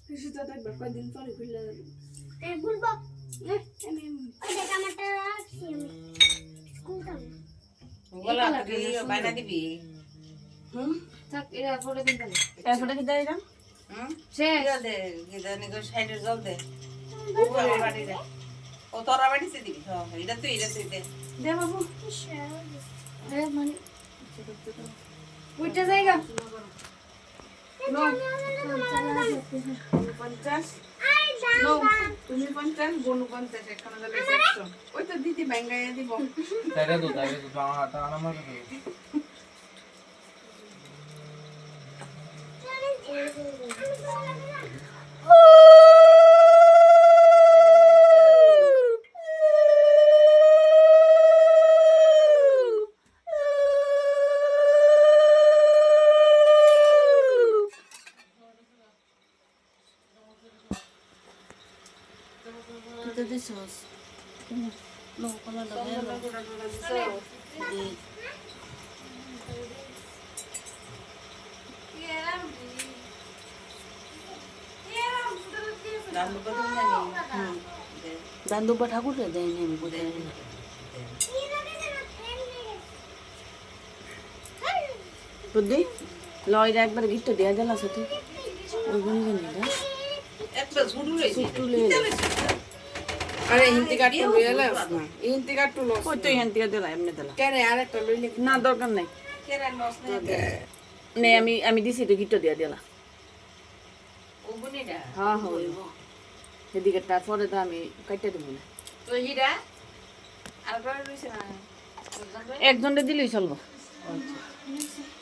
সেটা থাকবে কয়েকদিন পরে খুলে যাবে বলবো আমি ওই দেখ আমারটা রাখছি আমি কোনটা বলা তুই বাইনা দিবি থাক এরা পরে দিন তাহলে এরপরে কি দেয় সে জল দে গিদানি করে সাইডে জল দে ও আমার বাড়ি রে ও তোরা বাড়িতে দিবি হ্যাঁ এটা তুই দে দে বাবু মানে ওইটা জায়গা 50 তুমি 50 বনু 50 এখানে গেলে 100 ওই তো দিদি ব্যাঙ্গাইয়া দিব তাইরে তো আমার হাতে আমার তো দিছস নো কোলা লাগে নাম কত জানি দান দুবা ঠাকুর রে দেয় আমি কোথায় বুদ্ধি লয়রা একবার গিফট দেয়া দিলা সাথে ওই গুনি জানি না একটা ঝুড়ু লইছি তুলে আরে হিন্দি কাট তো লইলা না হিন্দি কাট তো লস ওই তো এখান থেকে দিলা এমনি দিলা কেন আরেকটা লইলে না দরকার নাই কেরা নস নে আমি দিছি তো গিফট দেয়া দিলা ও বনিটা হ্যাঁ হইব এদিকে তারপরে তো আমি কাটতে দেবো না তো হিরা আর করে রইছে না একজনটা দিলেই চলবো আচ্ছা